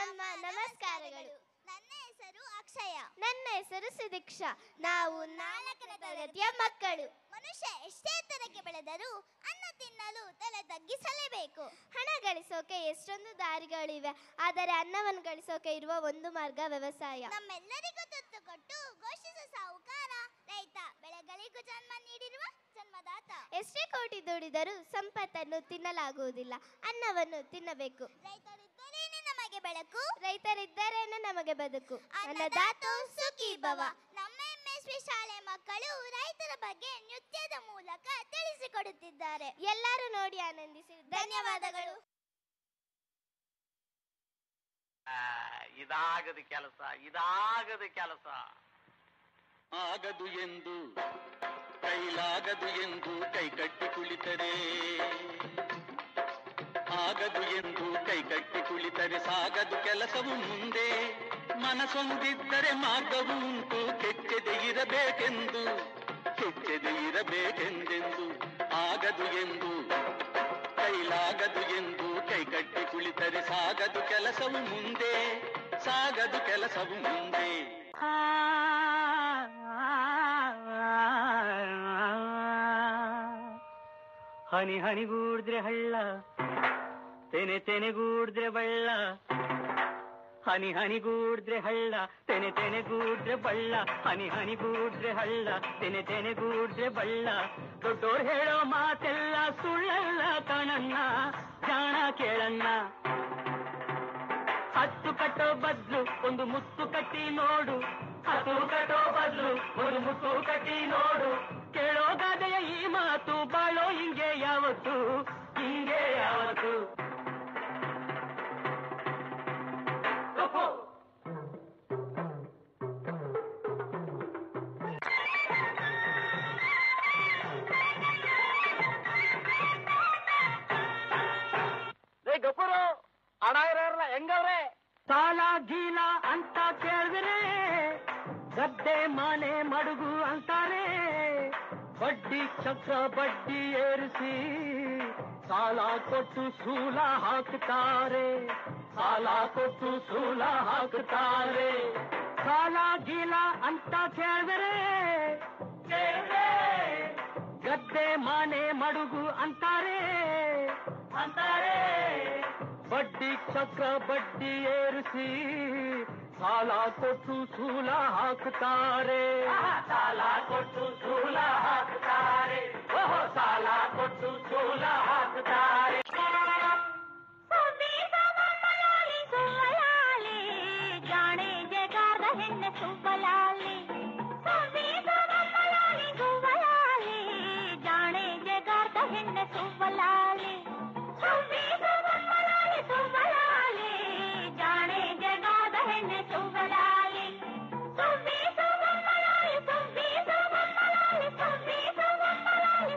ನಮ್ಮ ನಮಸ್ಕಾರಗಳು. ನನ್ನ ಹೆಸರು ಅಕ್ಷಯ. ನನ್ನ ಹೆಸರು ಸುದೀಕ್ಷಾ. ನಾವು 4ನೇ ತರಗತಿಯ ಮಕ್ಕಳು. ಮನುಷ್ಯ ಎಷ್ಟೇ ಎತ್ತರಕ್ಕೆ ಬೆಳೆದರೂ ಅನ್ನ ತಿನ್ನಲು ತಲೆ ತಗ್ಗಿಸಲೇಬೇಕು. ಹಣ ಗಳಿಸೋಕೆ ಎಷ್ಟೊಂದು ದಾರಿಗಳಿವೆ, ಆದರೆ ಅನ್ನವನ್ನು ಗಳಿಸೋಕೆ ಇರುವ ಒಂದು ಮಾರ್ಗ ವ್ಯವಸಾಯ. ನಮ್ಮೆಲ್ಲರಿಗೂ ತುತ್ತು ಕೊಟ್ಟು ಘೋಷಿಸುವ ಸಾಹುಕಾರ ರೈತ, ಬೆಳೆಗಳಿಗೂ ಜನ್ಮ ನೀಡಿರುವ ಜನ್ಮದಾತ. ಎಷ್ಟೇ ಕೋಟಿ ದುಡಿದರೂ ಸಂಪತ್ತನ್ನು ತಿನ್ನಲಾಗುವುದಿಲ್ಲ, ಅನ್ನವನ್ನು ತಿನ್ನಬೇಕು. ರೈತರಿದ್ದರೇನೆ ನಮಗೆ ಬೆಳಕು, ರೈತರಿದ್ದರೇನೆ ನಮಗೆ ಬದುಕು. ಅನ್ನದಾತೋ ಸುಖೀ ಭವ. ನಮ್ಮ MSV ಶಾಲೆ ಮಕ್ಕಳು ರೈತರ ಬಗ್ಗೆ ನೃತ್ಯದ ಮೂಲಕ ತಿಳಿಸಿಕೊಡುತ್ತಿದ್ದಾರೆ. ಎಲ್ಲರೂ ನೋಡಿ ಆನಂದಿಸಿ. ಧನ್ಯವಾದಗಳು. ಇದಾಗದ ಕೆಲಸ ಆಗದು ಎಂದು ಕೈಲಾಗದು ಎಂದು ಕೈಕಟ್ಟಿ ಕುಳಿತರೆ, ಆಗದು ಎಂದು ಕೈಕಟ್ಟಿ ಕುಳಿತರೆ ಸಾಗದು ಕೆಲಸವು ಮುಂದೆ. ಮನಸೊಂದಿದ್ದರೆ ಮಾರ್ಗವು ಉಂಟು, ಕೆಚ್ಚದೆ ಇರಬೇಕೆಂದೆಂದು. ಆಗದು ಎಂದು ಕೈಲಾಗದು ಎಂದು ಕೈಕಟ್ಟಿ ಕುಳಿತರೆ ಸಾಗದು ಕೆಲಸವು ಮುಂದೆ. ಹನಿ ಹನಿಗೂಡಿದ್ರೆ ಹಳ್ಳ, ತೆನೆಗೂಡಿದ್ರೆ ಬಳ್ಳ. ಹನಿ ಹನಿಗೂಡಿದ್ರೆ ಹಳ್ಳ, ತೆನೆಗೂಡಿದ್ರೆ ಬಳ್ಳ. ಹನಿ ಹನಿಗೂಡಿದ್ರೆ ಹಳ್ಳ, ತೆನೆಗೂಡಿದ್ರೆ ಬಳ್ಳ. ದೊಡ್ಡೋರು ಹೇಳೋ ಮಾತೆಲ್ಲ ಸುಳ್ಳಲ್ಲ ಕಣಣ್ಣ, ಜಾಣ ಕೇಳಣ್ಣ. ಹತ್ತು ಕಟ್ಟೋ ಬದ್ಲು ಒಂದು ಮುತ್ತು ಕಟ್ಟಿ ನೋಡು, ಹತ್ತು ಕಟ್ಟೋ ಬದ್ಲು ಒಂದು ಮುತ್ತು ಕಟ್ಟಿ ನೋಡು. ಕೇಳೋ ಗಾದೆಯ ಈ ಮಾತು, ಬಾಳೋ ಹಿಂಗೆ ಯಾವತ್ತು. ಗಪುರು ಹಣ ಇರೋರ್ಲ ಹೆಂಗವ್ರೆ? ಸಾಲ ಗೀಲ ಅಂತ ಕೇಳಿದ್ರೆ ಗದ್ದೆ ಮನೆ ಮಡುಗು ಅಂತಾರೆ. ಬಡ್ಡಿ ಚಕ್ರ ಬಡ್ಡಿ ಏರಿಸಿ ಸಾಲ ಕೊಟ್ಟು ಸೂಲ ಹಾಕ್ತಾರೆ. ಸಾಲ ಗೀಲ ಅಂತ ಕೇಳಿದ್ರೆ ಗದ್ದೆ ಮನೆ ಮಡುಗು ಅಂತಾರೆ. ಬಡ್ಡಿ ಚಕ್ರ ಬಡ್ಡಿ ಏರಿಸಿ ಸಾಲ ಕೊಟ್ಟು ಸೂಲ ಹಾಕ್ತಾರೆ. ಜಾಣೆ ಜಗಾರ್ದ ಹೆಣ್ಣೆ ಸುಬ್ಬಲಾಲಿ, ಜಾಣೆ ಜಗಾರ್ದ ಹೆಣ್ಣೆ ಸುಬ್ಬಲಾಲಿ. ಜಾಣೆ ಜಗಾದ ಹೆಣ್ಣೆ ಸುಬ್ಬಲಾಲಿ.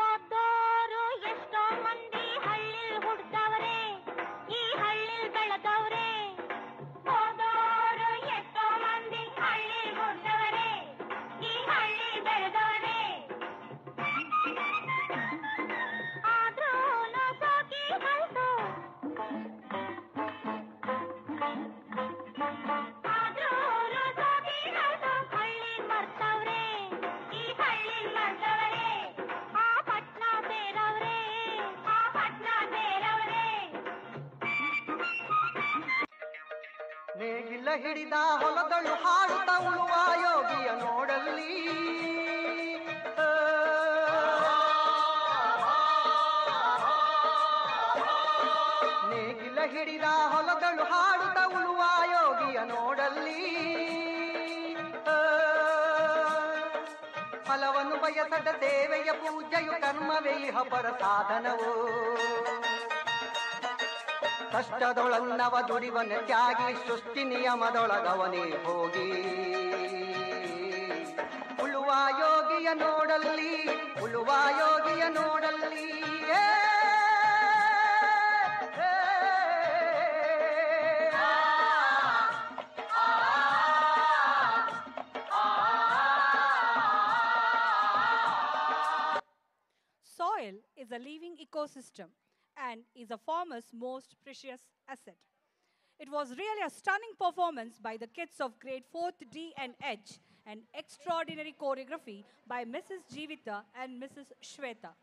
ಓದೋರು ಎಷ್ಟೋ ಮಂದಿ ಹಳ್ಳಿಲ್ ಹುಡ್ದವ್ರೆ, ಈ ಹಳ್ಳಿಲ್ ಬೆಳೆದವ್ರೆ. ಓದೋರು ಎಷ್ಟೋ ಮಂದಿ ಹಳ್ಳಿಲ್ ಹುಡ್ದವ್ರೆ, ಈ ಹಳ್ಳಿಲ್ ಬೆಳೆದವ್ರೆ. ಆದ್ರೂ ಸೋಕಿ ಕಲ್ತು, ಹಳ್ಳಿ ಮರ್ತವ್ರೆ, ಈ ಹಳ್ಳಿ ಮರ್ತವ್ರೆ. ಆ ಪಟ್ನ ಸೇರವ್ರೆ. ನೇಗಿಲ ಹಿಡಿದ ಹೊಲದಳು ಹಾಡುತ್ತ ಉಳುವ ಯೋಗಿಯ ನೋಡಲ್ಲಿ. ನೇಗಿಲ ಹಿಡಿದ ಹೊಲದಳು ಹಾಡುತ್ತ ಉಳುವ ಯೋಗಿಯ ನೋಡಲ್ಲಿ. ಫಲವನ್ನು ಬಯಸದ ಸೇವೆಯ ಪೂಜೆಯು ಕರ್ಮವೇ ಇಹ ಪರ ಸಾಧನವು. ಕಷ್ಟದೊಳನ್ನವ ದುಡಿವನ ತ್ಯಾಗಿ ಸೃಷ್ಟಿ ನಿಯಮದೊಳಗವನೇ ಹೋಗಿ. ಉಳುವ ಯೋಗಿಯ ನೋಡಲ್ಲಿ, ಉಳುವ ಯೋಗಿಯ ನೋಡಲ್ಲಿ. Soil is a living ecosystem. and is a farmer's most precious asset. It was really a stunning performance by the kids of grade 4th D and H, and extraordinary choreography by Mrs. Jeevita and Mrs. Shweta.